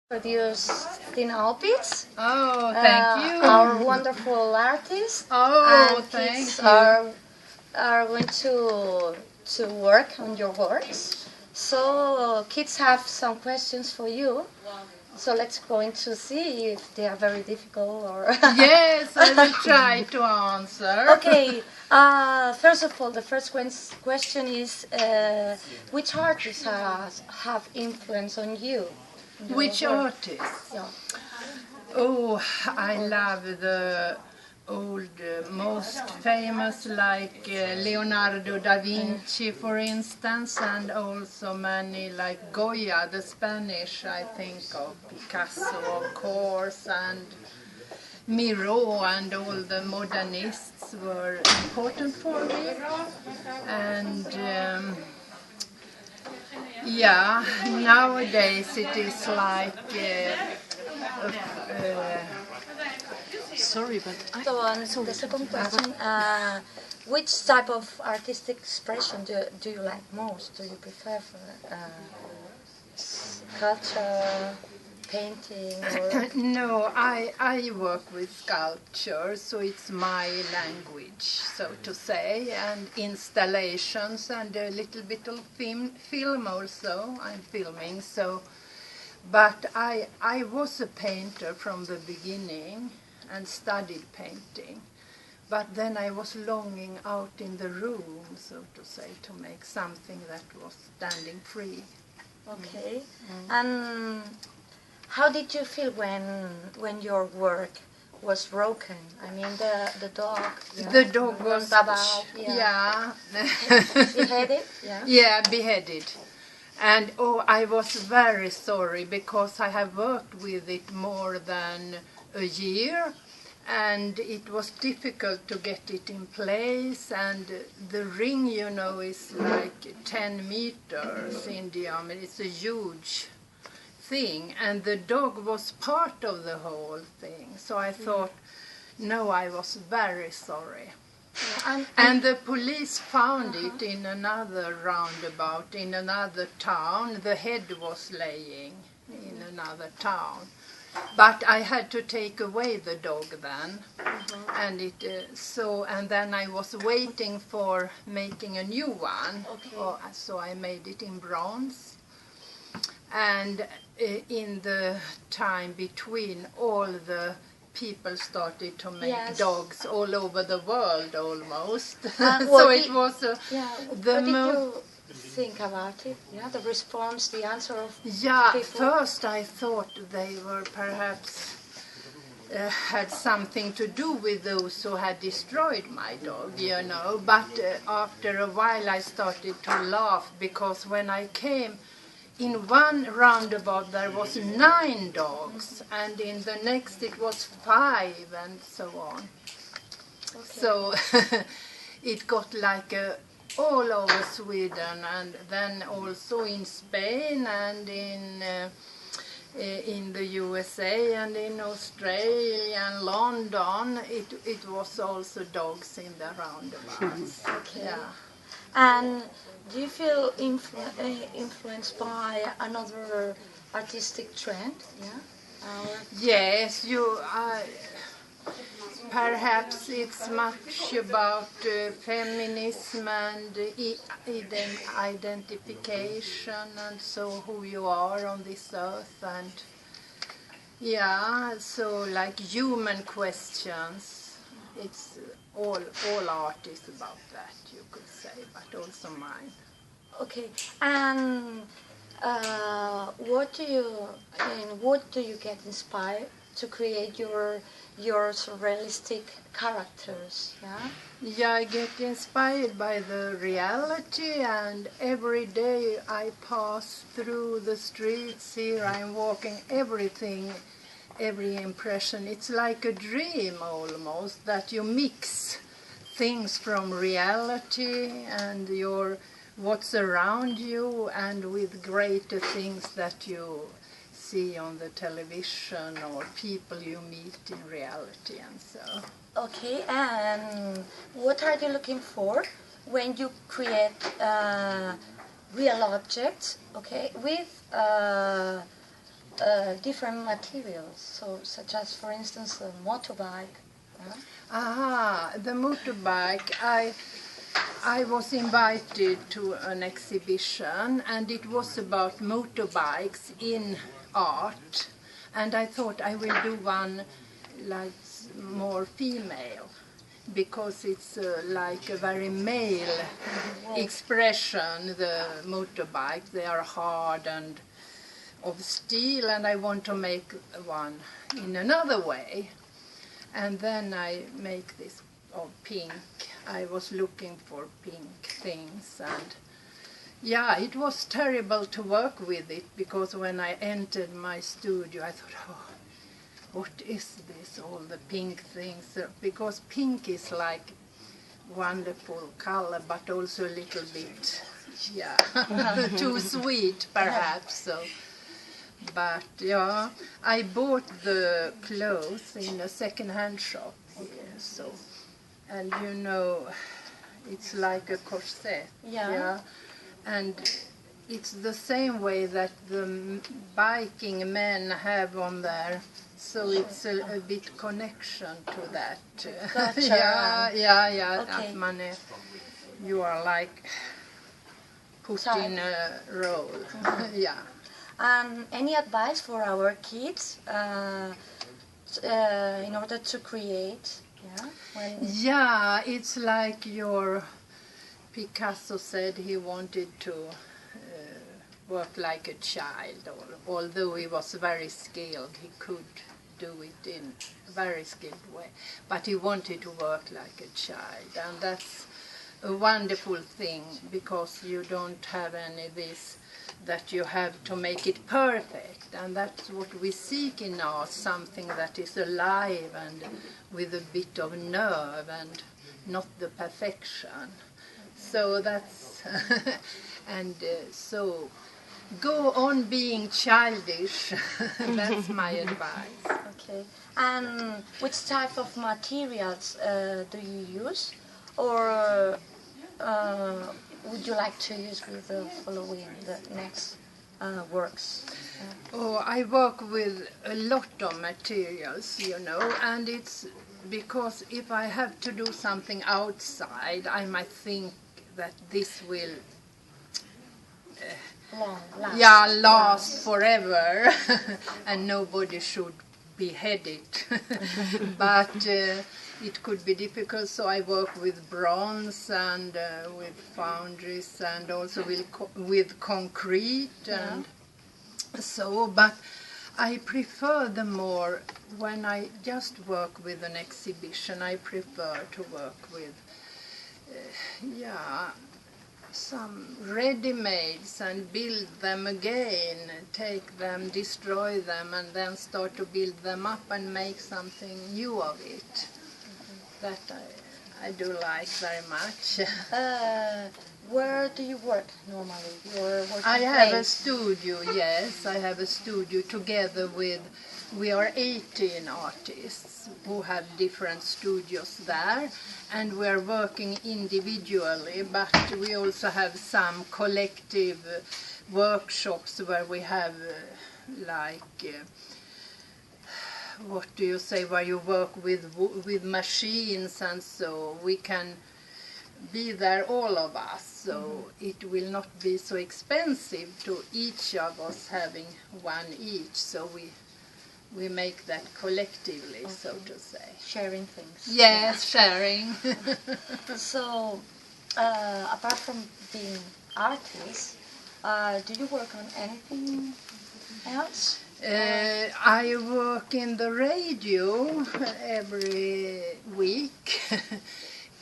Produce Stina. Oh, thank you. Our wonderful artist. Oh, and thank kids you. are going to work on your works. So kids have some questions for you. So let's going to see if they are very difficult or. Yes, I will try to answer. Okay. First of all, the first question is which artists have influence on you? Which artist? Yeah. Oh, I love the old, most famous like Leonardo da Vinci, for instance, and also many like Goya, the Spanish, I think of, Picasso, of course, and Miro, and all the modernists were important for me. And yeah, nowadays it is like sorry, but So the second question, which type of artistic expression do you like most? Do you prefer sculpture, painting, or? no, I work with sculpture, so it's my language, so to say, and installations and a little bit of film also. I'm filming, so. But I was a painter from the beginning and studied painting. But then I was longing out in the room, so to say, to make something that was standing free. Okay. And how did you feel when your work was broken? I mean, the dog. Yeah, the dog was about, beheaded. Yeah. Yeah, beheaded. And oh, I was very sorry because I have worked with it more than a year, and it was difficult to get it in place, and the ring, you know, is like 10 meters in diameter. It's a huge thing, and the dog was part of the whole thing. So I thought, no, I was very sorry. And the police found it in another roundabout, in another town. The head was laying in another town. But I had to take away the dog then. And and then I was waiting for making a new one. Okay. So I made it in bronze. And in the time between, all the people started to make dogs all over the world almost. So it was what did you think about it? Yeah, the response, the answer of people? First I thought they were perhaps had something to do with those who had destroyed my dog, you know. But after a while I started to laugh, because when I came, in one roundabout there was 9 dogs, and in the next it was 5, and so on. Okay. So it got like all over Sweden, and then also in Spain, and in the USA, and in Australia and London. It was also dogs in the roundabouts. Okay. Yeah. And do you feel influenced by another artistic trend? Yeah. Yes, perhaps it's much about feminism and identification, and so who you are on this earth, and so like human questions. It's all art is about that, you could say, but also mine. Okay, and what do you get inspired to create your surrealistic characters? Yeah, I get inspired by the reality, and every day I pass through the streets here, I'm walking, every impression, it's like a dream almost, that you mix things from reality and what's around you, and with greater things that you see on the television or people you meet in reality, and so. Okay, and what are you looking for when you create real objects, okay, with different materials, so such as, for instance, a motorbike. The motorbike. I was invited to an exhibition, and it was about motorbikes in art, and I thought I will do one like more female, because it's like a very male expression, the motorbike. They are hard and of steel, and I want to make one in another way. And then I make this of pink. I was looking for pink things, and yeah, it was terrible to work with it, because when I entered my studio I thought, oh, what is this, all the pink things? Because pink is like wonderful color, but also a little bit, yeah, too sweet perhaps. So, but yeah, I bought the clothes in a second-hand shop here, so, and you know, it's like a corset, yeah, and it's the same way that the biking men have on there, so it's a bit connection to that. Gotcha. yeah. Okay. Att man är, you are like put in a role. Yeah. Any advice for our kids in order to create? Yeah, it's like your Picasso said he wanted to work like a child, although he was very skilled, he could do it in a very skilled way, but he wanted to work like a child, and that's a wonderful thing, because you don't have any of this that you have to make it perfect, and that's what we seek in art, something that is alive and with a bit of nerve and not the perfection. So that's and so go on being childish. That's my advice. Okay. And which type of materials do you use, or would you like to use with the next works? Oh, I work with a lot of materials, you know, and it's because if I have to do something outside, I might think that this will last forever and nobody should behead it. But it could be difficult, so I work with bronze and with foundries, and also with concrete, and so, but I prefer the more, when I just work with an exhibition, I prefer to work with some ready-mades and build them again, take them, destroy them, and then start to build them up and make something new of it. That I do like very much. Where do you work normally? Your working I have place? a studio, yes. I have a studio together with, we are 18 artists who have different studios there, and we are working individually, but we also have some collective workshops where we have what do you say, where you work with machines, and so we can be there, all of us, so it will not be so expensive to each of us having one each, so we make that collectively, so to say. Sharing things. Yes, sharing. So, apart from being artists, do you work on anything else? I work in the radio every week.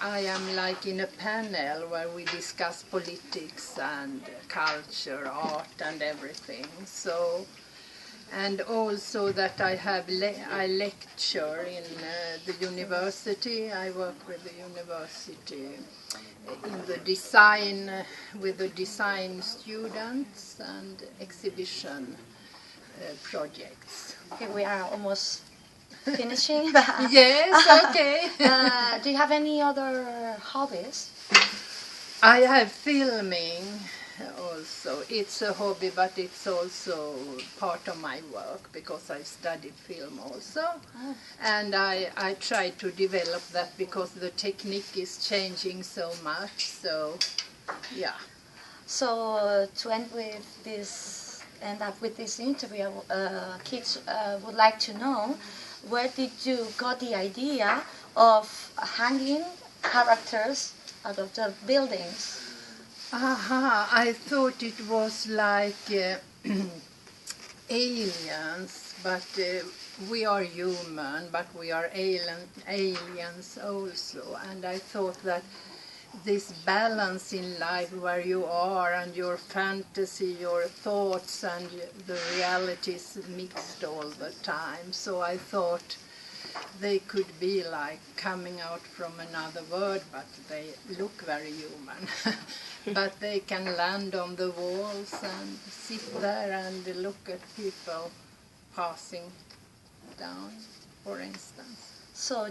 I am like in a panel where we discuss politics and culture, art and everything. So, and also that I lecture in the university. I work with the university in the design, with the design students and exhibition projects. Okay, we are almost finishing. Yes, okay. Do you have any other hobbies? I have filming, also. It's a hobby, but it's also part of my work because I studied film also. Oh. And I try to develop that because the technique is changing so much. So, yeah. So to end up with this interview, kids would like to know, where did you got the idea of hanging characters out of the buildings? Aha, I thought it was like aliens, but we are human, but we are aliens also. And I thought that this balance in life where you are and your fantasy, your thoughts and the reality is mixed all the time. So I thought they could be like coming out from another world, but they look very human. But they can land on the walls and sit there and look at people passing down, for instance. So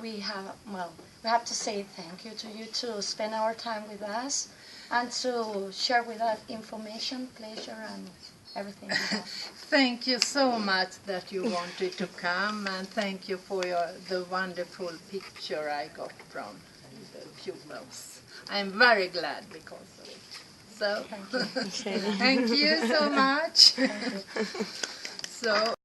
we have to say thank you to you to spend our time with us and to share with us information, pleasure, and everything. Thank you so much that you wanted to come, and thank you for the wonderful picture I got from the pupils. I'm very glad because of it. So, Thank you. thank you so much. So.